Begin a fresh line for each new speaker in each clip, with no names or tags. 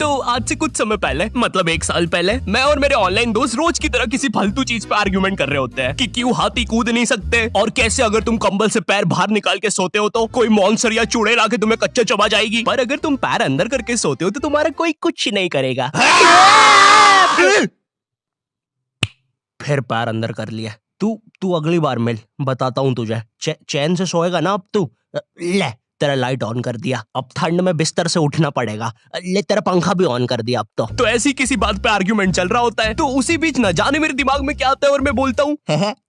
तो आज से कुछ समय पहले, मतलब 1 साल पहले, मैं और मेरे ऑनलाइन दोस्त रोज की तरह किसी फालतू चीज पे आर्ग्यूमेंट कर रहे होते हैं कि क्यों हाथी कूद नहीं सकते, और कैसे अगर तुम कंबल से पैर बाहर निकाल के सोते हो तो कोई मॉन्स्टर या चूड़ैल आके तुम्हें कच्चा चबा जाएगी, पर अगर तुम पैर अंदर करके सोते हो तो तुम्हारा कोई कुछ नहीं करेगा। फिर पैर अंदर कर लिया। तू अगली बार मिल, बताता हूँ तुझे। चैन से सोएगा ना अब तू। ले तेरा लाइट ऑन कर दिया, अब ठंड में बिस्तर से उठना पड़ेगा। ले तेरा पंखा भी ऑन कर दिया अब तो ऐसी किसी बात पे आर्ग्यूमेंट चल रहा होता है, तो उसी बीच न जाने मेरे दिमाग में क्या आता है और मैं बोलता हूँ,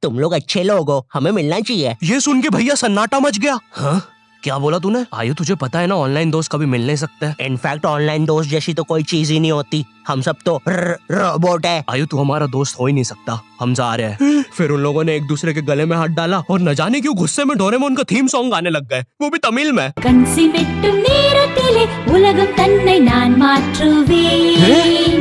तुम लोग अच्छे लोग हो, हमें मिलना चाहिए। ये सुन के भैया सन्नाटा मच गया। हाँ क्या बोला तूने? आयु तुझे पता है ना ऑनलाइन दोस्त कभी मिल नहीं सकते। इनफैक्ट ऑनलाइन दोस्त जैसी तो कोई चीज ही नहीं होती, हम सब तो रोबोट है। आयु तू हमारा दोस्त हो ही नहीं सकता, हम जा रहे हैं। फिर उन लोगों ने एक दूसरे के गले में हाथ डाला और न जाने क्यों गुस्से में डोरेमोन का थीम सॉन्ग गाने लग गए, वो भी तमिल में।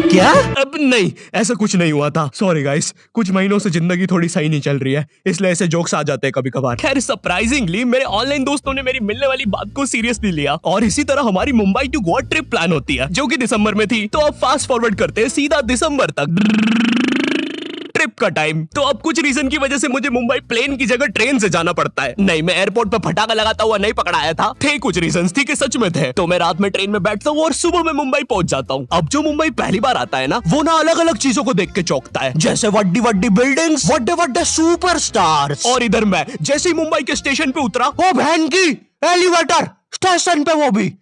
क्या? अब नहीं, ऐसा कुछ नहीं हुआ था। सॉरी गाइस, कुछ महीनों से जिंदगी थोड़ी सही नहीं चल रही है, इसलिए ऐसे जोक्स आ जाते हैं कभी कभार। खैर सरप्राइजिंगली मेरे ऑनलाइन दोस्तों ने मेरी मिलने वाली बात को सीरियसली लिया और इसी तरह हमारी Mumbai to Goa trip plan होती है, जो कि दिसंबर में थी। तो अब फास्ट फॉरवर्ड करते हैं सीधा दिसंबर तक ट्रिप का टाइम। तो अब कुछ रीजन की वजह से मुझे मुंबई प्लेन की जगह ट्रेन से जाना पड़ता है। नहीं, मैं एयरपोर्ट पे फटाका लगाता हुआ नहीं पकड़ाया था, थे कुछ रीजंस, थी कि सच में थे। तो मैं रात में ट्रेन में बैठता हूँ और सुबह में मुंबई पहुंच जाता हूँ। अब जो मुंबई पहली बार आता है ना, वो ना अलग अलग चीजों को देख के चौंकता है, जैसे वड्डी वड्डी बिल्डिंग्स, वड्डे वड्डे सुपरस्टार्स। और इधर मैं जैसे ही मुंबई के स्टेशन पे उतरा, ओ बहन की एलिवेटर स्टेशन पे, वो भी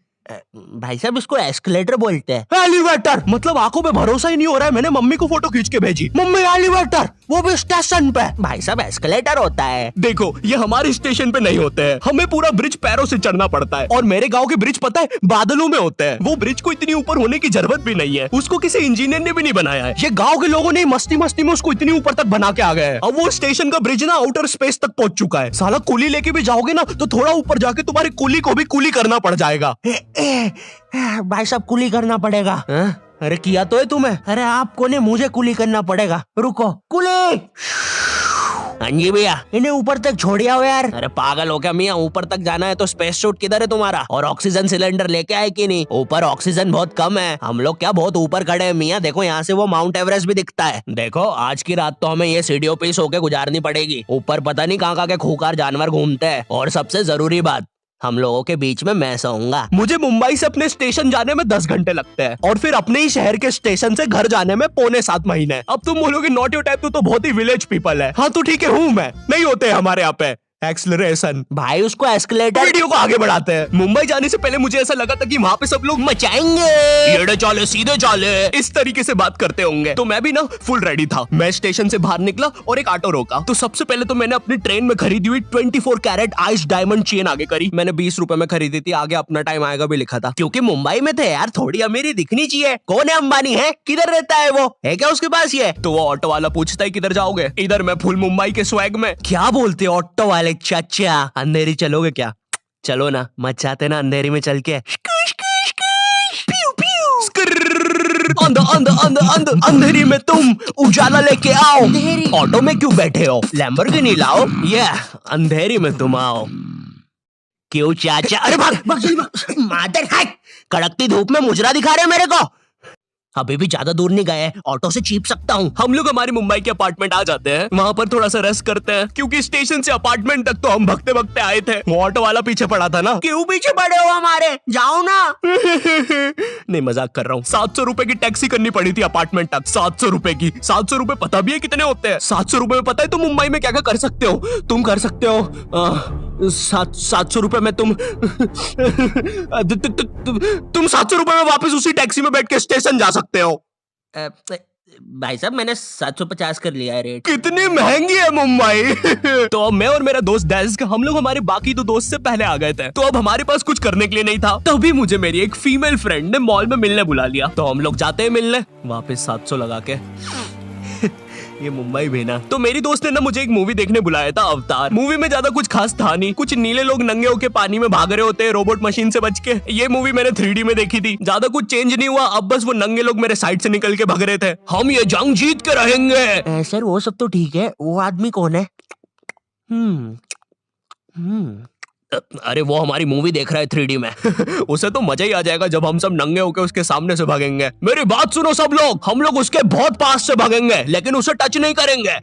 भाई साहब इसको एस्केलेटर बोलते हैं। एलिवेटर मतलब आंखों पे भरोसा ही नहीं हो रहा है। मैंने मम्मी को फोटो खींच के भेजी, मम्मी एलिवेटर, वो भी स्टेशन पे। भाई साहब एस्केलेटर होता है। देखो ये हमारे स्टेशन पे नहीं होते हैं, हमें पूरा ब्रिज पैरों से चढ़ना पड़ता है। और मेरे गांव के ब्रिज पता है बादलों में होते हैं। वो ब्रिज को इतनी ऊपर होने की जरूरत भी नहीं है, उसको किसी इंजीनियर ने भी नहीं बनाया है। ये गाँव के लोगों ने मस्ती मस्ती में उसको इतनी ऊपर तक बना के आ गए हैं। अब वो स्टेशन का ब्रिज ना आउटर स्पेस तक पहुंच चुका है। साला कुली लेके भी जाओगे ना तो थोड़ा ऊपर जाके तुम्हारी कुली को भी कुली करना पड़ जाएगा। भाई साहब कुली करना पड़ेगा। अरे किया तो है तुम्हें। अरे आपको नहीं, मुझे कुली करना पड़ेगा। रुको, कुली। हाँ जी भैया, इन्हें ऊपर तक छोड़िया हो यार। अरे पागल हो क्या मियाँ, ऊपर तक जाना है तो स्पेस सूट किधर है तुम्हारा? और ऑक्सीजन सिलेंडर लेके आए कि नहीं? ऊपर ऑक्सीजन बहुत कम है, हम लोग क्या बहुत ऊपर खड़े हैं मियाँ। देखो यहाँ से वो माउंट एवरेस्ट भी दिखता है। देखो आज की रात तो हमें ये सीढ़ियों पे सो के गुजारनी पड़ेगी। ऊपर पता नहीं कहाँ के खूंखार जानवर घूमते हैं। और सबसे जरूरी बात, हम लोगों के बीच में मैं सोऊंगा। मुझे मुंबई से अपने स्टेशन जाने में 10 घंटे लगते हैं और फिर अपने ही शहर के स्टेशन से घर जाने में 6.25 महीने। अब तुम बोलोगे नॉट योर टाइप, तो बहुत ही विलेज पीपल है। हाँ तो ठीक है, हूँ मैं, नहीं होते हमारे यहाँ पे एक्सलरेशन। भाई उसको एस्केलेटर। वीडियो को आगे बढ़ाते हैं। मुंबई जाने से पहले मुझे ऐसा लगा था कि वहाँ पे सब लोग मचाएंगे, येड़े चाले सीधे चाले, इस तरीके से बात करते होंगे। तो मैं भी ना फुल रेडी था। मैं स्टेशन से बाहर निकला और एक ऑटो रोका। तो सबसे पहले तो मैंने अपनी ट्रेन में खरीदी हुई 24 कैरेट आइस डायमंड चेन आगे करी। मैंने 20 रुपए में खरीदी थी, आगे अपना टाइम आएगा भी लिखा था, क्योंकि मुंबई में थे यार, थोड़ी अमीरी दिखनी चाहिए। कौन है अंबानी? है किधर रहता है वो? है क्या उसके पास ये? तो वो ऑटो वाला पूछता है किधर जाओगे? इधर मैं फुल मुंबई के स्वैग में। क्या बोलते ऑटो वाले? चाचा अंधेरी चलोगे क्या? चलो ना, मचाते ना अंधेरी में चल के। अंधेरी में तुम उजाला लेके आओ। ऑटो में क्यों बैठे हो? लैम्बोर्गिनी लाओ। ये अंधेरी में तुम आओ। क्यों चाचा? अरे भाग मादर है, कड़कती धूप में मुजरा दिखा रहे मेरे को। अभी भी ज्यादा दूर नहीं गए, ऑटो से चीप सकता हूँ। हम लोग हमारी मुंबई के अपार्टमेंट आ जाते हैं, वहाँ पर थोड़ा सा रेस्ट करते हैं, क्योंकि स्टेशन से अपार्टमेंट तक तो हम भगते भगते आए थे। वो ऑटो वाला पीछे पड़ा था ना। क्यों पीछे पड़े हो हमारे? जाओ ना। नहीं मजाक कर रहा हूँ। 700 रुपए की टैक्सी करनी पड़ी थी अपार्टमेंट तक। 700 रुपए की। 700 रुपए पता भी है कितने होते हैं? 700 रुपए में पता है तुम मुंबई में क्या क्या कर सकते हो? तुम कर सकते हो 700 रुपए में तुम 700 रुपए में वापस उसी टैक्सी में बैठ के स्टेशन जा सकते हो। भाई साहब मैंने 750 कर लिया है रेट। कितनी महंगी है मुंबई। तो अब मैं और मेरा दोस्त डेस्क, हम लोग हमारे बाकी 2 दोस्त से पहले आ गए थे। तो अब हमारे पास कुछ करने के लिए नहीं था, तभी मुझे मेरी एक फीमेल फ्रेंड ने मॉल में मिलने बुला लिया। तो हम लोग जाते हैं मिलने, वापस 700 लगा के। ये मुंबई भी ना। तो मेरी दोस्त ने ना मुझे एक मूवी देखने बुलाया था, अवतार। मूवी में ज्यादा कुछ खास था नहीं, कुछ नीले लोग नंगे होके पानी में भाग रहे होते हैं रोबोट मशीन से बच के। ये मूवी मैंने 3D में देखी थी, ज्यादा कुछ चेंज नहीं हुआ। अब बस वो नंगे लोग मेरे साइड से निकल के भाग रहे थे। हम ये जंग जीत के रहेंगे। सर वो सब तो ठीक है, वो आदमी कौन है? अरे वो हमारी मूवी देख रहा है 3D में। उसे तो मजा ही आ जाएगा जब हम सब नंगे होकर उसके सामने से भागेंगे। मेरी बात सुनो सब लोग, हम लोग उसके बहुत पास से भागेंगे लेकिन उसे टच नहीं करेंगे।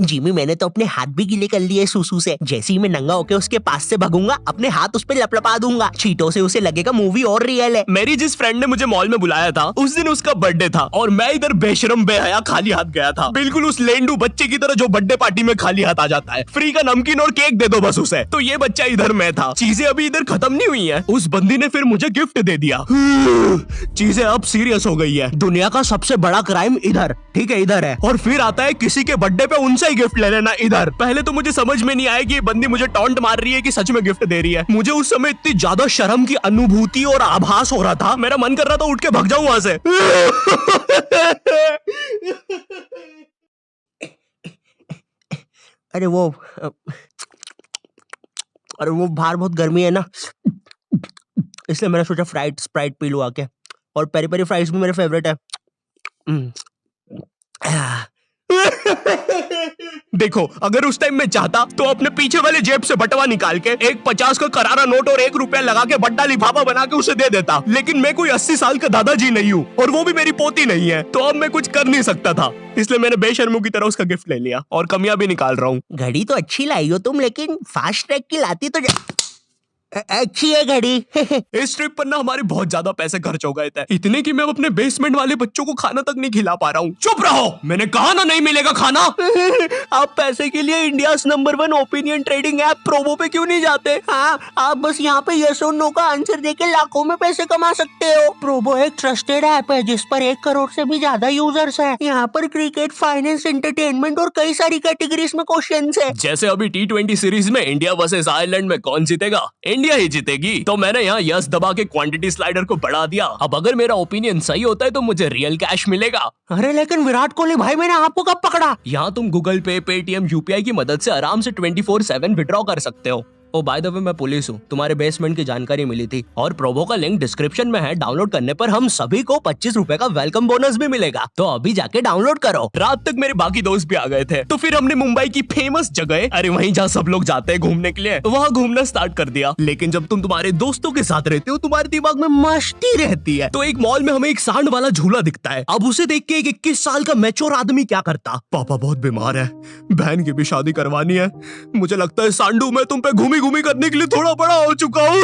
जिमी मैंने तो अपने हाथ भी गीले कर लिए सुसु से। जैसे ही मैं नंगा होकर उसके पास से भागूंगा अपने हाथ उस पे लपलपा दूंगा। चीटों से उसे लगेगा मूवी और रियल है।
मेरी जिस फ्रेंड ने मुझे मॉल में बुलाया था उस दिन उसका बर्थडे था और मैं इधर बेशरम बेहया खाली हाथ गया था, बिल्कुल उस लेंडू बच्चे की तरह जो बर्थडे पार्टी में खाली हाथ आ जाता है। फ्री का नमकीन और केक दे दो बस उसे। तो ये बच्चा इधर मैं था। चीजें अभी इधर खत्म नहीं हुई है। उस बंदी ने फिर मुझे गिफ्ट दे दिया। चीजें अब सीरियस हो गई है। दुनिया का सबसे बड़ा क्राइम इधर, ठीक है इधर है, और फिर आता है किसी के बर्थडे पे उनसे ही गिफ्ट ले लेना इधर। पहले तो मुझे समझ में नहीं आया कि ये बंदी मुझे टॉन्ट मार रही है कि सच में गिफ्ट दे रही है। मुझे उस समय इतनी ज्यादा शर्म की अनुभूति और आभास हो रहा था, मेरा मन कर रहा था उठ के भाग जाऊं वहां से।
अरे वो बाहर बहुत गर्मी है ना, इसलिए मैंने सोचा स्प्राइट पी लूं आके। और पेरी पेरी फ्राइज भी मेरे फेवरेट है।
देखो अगर उस टाइम में चाहता तो अपने पीछे वाले जेब से बटवा निकाल के एक 50 का करारा नोट और 1 रुपया लगा के बड्डा लिफाफा बना के उसे दे देता, लेकिन मैं कोई 80 साल का दादाजी नहीं हूँ और वो भी मेरी पोती नहीं है, तो अब मैं कुछ कर नहीं सकता था। इसलिए मैंने बेशर्मों की तरह उसका गिफ्ट ले लिया और कमियां भी निकाल रहा हूँ।
घड़ी तो अच्छी लाई हो तुम, लेकिन फास्ट ट्रैक की लाती तो अच्छी है घड़ी।
इस ट्रिप पर ना हमारे बहुत ज्यादा पैसे खर्च हो गए थे, इतने कि मैं अपने बेसमेंट वाले बच्चों को खाना तक नहीं खिला पा रहा हूँ। चुप रहो, मैंने कहा ना नहीं मिलेगा खाना।
आप पैसे के लिए India number 1 opinion trading app Probo पे क्यों नहीं जाते? हाँ, आप बस यहाँ पे यस और नो का आंसर देके लाखों में पैसे कमा सकते हो। प्रोबो एक ट्रस्टेड ऐप है जिस पर 1 करोड़ से भी ज्यादा यूजर्स हैं। यहाँ पर क्रिकेट, फाइनेंस, एंटरटेनमेंट और कई सारी कैटेगरीज में क्वेश्चंस है।
जैसे अभी T20 सीरीज में इंडिया वर्सेस आयरलैंड में कौन जीतेगा? इंडिया ही जीतेगी। तो मैंने यहाँ यस दबा के क्वांटिटी स्लाइडर को बढ़ा दिया। अब अगर मेरा ओपिनियन सही होता है तो मुझे रियल कैश मिलेगा।
अरे लेकिन विराट कोहली भाई, मैंने आपको कब पकड़ा?
यहाँ तुम गूगल पे, पेटीएम, यूपीआई की मदद से आराम से 24/7 विड्रॉ कर सकते हो। ओ बाय द वे मैं पुलिस हूँ, तुम्हारे बेसमेंट की जानकारी मिली थी और प्रोबो का लिंक डिस्क्रिप्शन में है। डाउनलोड करने पर हम सभी को 25 रुपए का वेलकम बोनस भी मिलेगा, तो अभी जाके डाउनलोड करो। रात तक मेरे बाकी दोस्त भी आ गए थे, तो फिर हमने मुंबई की फेमस जगह, अरे वहीं जहाँ सब लोग जाते हैं घूमने के लिए, वहाँ घूमना स्टार्ट कर दिया। लेकिन जब तुम तुम्हारे दोस्तों के साथ रहते हो तुम्हारे दिमाग में मस्ती रहती है। तो एक मॉल में हमें एक सांड वाला झूला दिखता है। अब उसे देख के एक 21 साल का मैच्योर आदमी क्या करता? पापा बहुत बीमार है, बहन की भी शादी करवानी है, मुझे लगता है सांडू मैं तुम पे घूमी घूमी करने के लिए थोड़ा बड़ा हो चुका हूँ।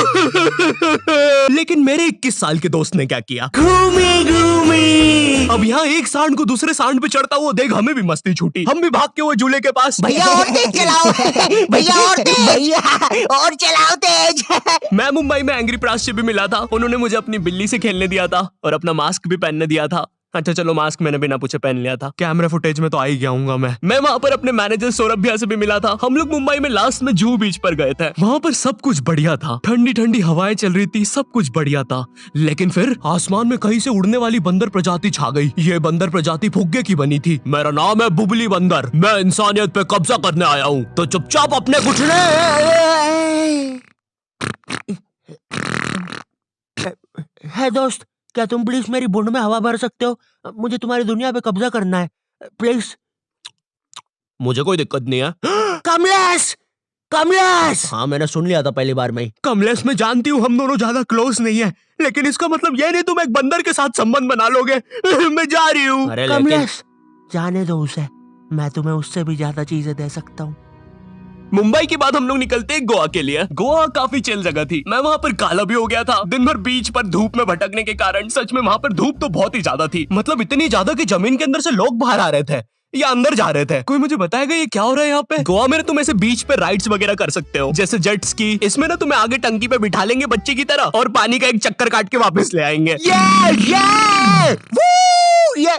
लेकिन मेरे 21 साल के दोस्त ने क्या किया?
घूमी घूमी।
अब यहाँ एक सांड को दूसरे सांड पे चढ़ता हुआ देख हमें भी मस्ती छूटी। हम भी भाग के वो झूले के पास,
भैया और तेज चलाओ, भैया और तेज, भैया और चलाओ तेज।
मैं मुंबई में एंग्री प्रास से भी मिला था। उन्होंने मुझे अपनी बिल्ली से खेलने दिया था और अपना मास्क भी पहनने दिया था। अच्छा चलो मास्क मैंने बिना पूछे पहन लिया था, कैमरा फुटेज में तो आ ही गया हूँ मैं वहाँ पर अपने मैनेजर सौरभ भैया से भी मिला था। हम लोग मुंबई में लास्ट में जुहू बीच पर गए थे। वहाँ पर सब कुछ बढ़िया था, ठंडी ठंडी हवाएं चल रही थी, सब कुछ बढ़िया था। लेकिन फिर आसमान में कहीं से उड़ने वाली बंदर प्रजाति छा गई। ये बंदर प्रजाति फुग्गे की बनी थी। मेरा नाम है बुबली बंदर, मैं इंसानियत पे कब्जा करने आया हूँ, तो चुपचाप अपने घुटने।
है दोस्त, क्या तुम प्लीज मेरी बुंड में हवा भर सकते हो? मुझे तुम्हारी दुनिया पे कब्जा करना है प्लीज।
मुझे कोई दिक्कत नहीं है।
कमलेश, कमलेश।
हाँ मैंने सुन लिया था पहली बार में। कमलेश मैं जानती हूँ हम दोनों ज्यादा क्लोज नहीं है, लेकिन इसका मतलब ये नहीं तुम एक बंदर के साथ संबंध बना लोगे। मैं जा रही हूँ।
कमलेश जाने दो उसे, मैं तुम्हें उससे भी ज्यादा चीजें दे सकता हूँ।
मुंबई के बाद हम लोग निकलते हैं गोवा के लिए। गोवा काफी चिल जगह थी। मैं वहाँ पर काला भी हो गया था दिन भर बीच पर धूप में भटकने के कारण। सच में वहाँ पर धूप तो बहुत ही ज्यादा थी, मतलब इतनी ज्यादा कि जमीन के अंदर से लोग बाहर आ रहे थे या अंदर जा रहे थे। कोई मुझे बताएगा ये क्या हो रहा है यहाँ पे? गोवा में तुम ऐसे बीच पे राइड्स वगैरह कर सकते हो, जैसे जेट स्की। इसमें ना तुम्हें आगे टंकी पे बिठा लेंगे बच्चे की तरह और पानी का एक चक्कर काट के वापस ले आएंगे।
ये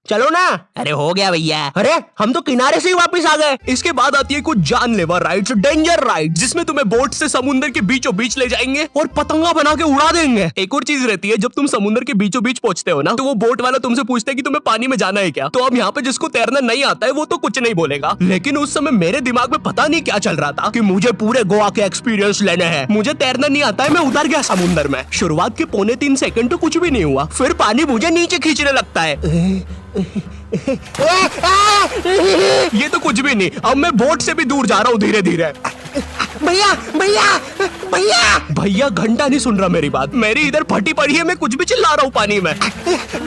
चलो ना। अरे हो गया भैया, अरे हम तो किनारे से ही वापस आ गए।
इसके बाद आती है कुछ जानलेवा राइड्स, डेंजर राइड, जिसमें तुम्हें बोट से समुद्र के बीचों बीच ले जाएंगे और पतंगा बना के उड़ा देंगे। एक और चीज रहती है, जब तुम समुद्र के बीचों बीच पहुंचते हो ना, तो वो बोट वाला तुमसे पूछता है कि तुम्हें पानी में जाना है क्या। तो अब यहाँ पे जिसको तैरना नहीं आता है वो तो कुछ नहीं बोलेगा, लेकिन उस समय मेरे दिमाग में पता नहीं क्या चल रहा था कि मुझे पूरे गोवा के एक्सपीरियंस लेने हैं। मुझे तैरना नहीं आता है, मैं उतर गया समुद्र में। शुरुआत के 3.25 सेकंड तो कुछ भी नहीं हुआ, फिर पानी मुझे नीचे खींचने लगता है। ये तो कुछ भी नहीं, अब मैं बोट से भी दूर जा रहा हूँ धीरे धीरे।
भैया भैया भैया
भैया घंटा नहीं सुन रहा मेरी बात, मेरी इधर फटी पड़ी है, मैं कुछ भी चिल्ला रहा हूँ पानी में।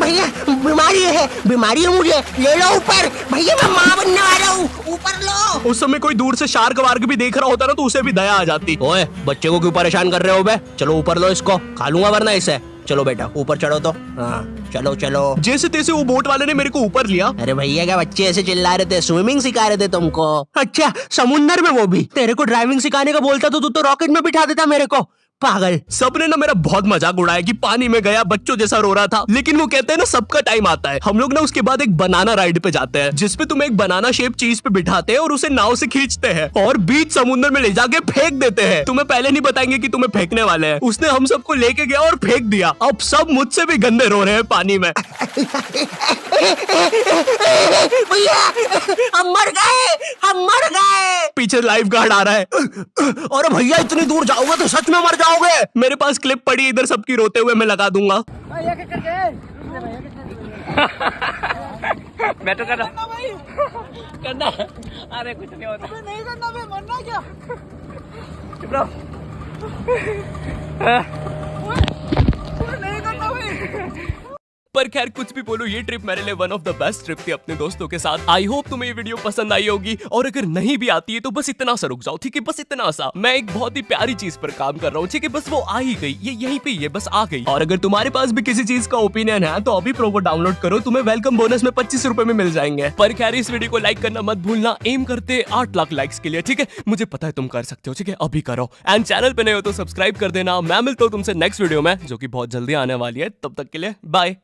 भैया बीमारी है मुझे, ले लो ऊपर भैया, मैं माँ बनने वाला हूँ, ऊपर लो।
उस समय कोई दूर से शार्क वार्क भी देख रहा होता ना तो उसे भी दया आ जाती।
ओए बच्चे को क्यों परेशान कर रहे हो बे? चलो ऊपर लो इसको, खा लूंगा वरना इसे। चलो बेटा ऊपर चढ़ो तो। हाँ चलो चलो।
जैसे तैसे वो बोट वाले ने मेरे को ऊपर लिया।
अरे भैया क्या बच्चे ऐसे चिल्ला रहे थे? स्विमिंग सिखा रहे थे तुमको? अच्छा समुंदर में वो भी? तेरे को ड्राइविंग सिखाने का बोलता तो तू तो रॉकेट में बिठा देता मेरे को, पागल।
सबने ना मेरा बहुत मजाक उड़ाया कि पानी में गया बच्चों जैसा रो रहा था, लेकिन वो कहते हैं ना सबका टाइम आता है। हम लोग ना उसके बाद एक बनाना राइड पे जाते हैं जिसपे तुम्हें एक बनाना शेप चीज पे बिठाते हैं और उसे नाव से खींचते हैं और बीच समुद्र में ले जाके फेंक देते हैं। तुम्हें पहले नहीं बताएंगे कि तुम्हें फेंकने वाले हैं। उसने हम सबको लेके गया और फेंक दिया। अब सब मुझसे भी गंदे रो रहे हैं पानी में।
भैया हम मर गए।
पीछे लाइफ गार्ड आ रहा है।
और भैया इतनी दूर जाओगे तो सच में मर जाओगे।
मेरे पास क्लिप पड़ी इधर सबकी रोते हुए, मैं लगा दूंगा।
मैं तो करना अरे कुछ नहीं होता, नहीं करना, मैं मरना क्या? चुप रहो। नहीं करना भाई।
पर खैर कुछ भी बोलो, ये ट्रिप मेरे लिए one of the best trip थी अपने दोस्तों के साथ। आई होप तुम्हें ये वीडियो पसंद आई होगी, और अगर नहीं भी आती है तो बस इतना सा रुक जाओ, ठीक है? बस इतना सा। मैं एक बहुत ही प्यारी चीज पर काम कर रहा हूँ, ठीक है? बस वो आ ही गई, ये यहीं पे ये बस आ गई। और अगर तुम्हारे पास भी किसी चीज का ओपिनियन है तो अभी प्रोबो डाउनलोड करो, तुम्हें वेलकम बोनस में 25 रुपए में मिल जाएंगे। पर खैर इस वीडियो को लाइक करना मत भूलना, एम करते 8 लाख लाइक्स के लिए, ठीक है? मुझे पता है तुम कर सकते हो, ठीक है? अभी करो। एंड चैनल पे नए हो तो सब्सक्राइब कर देना। मैं मिलता हूँ तुमसे नेक्स्ट वीडियो में जो कि बहुत जल्दी आने वाली है। तब तक के लिए बाय।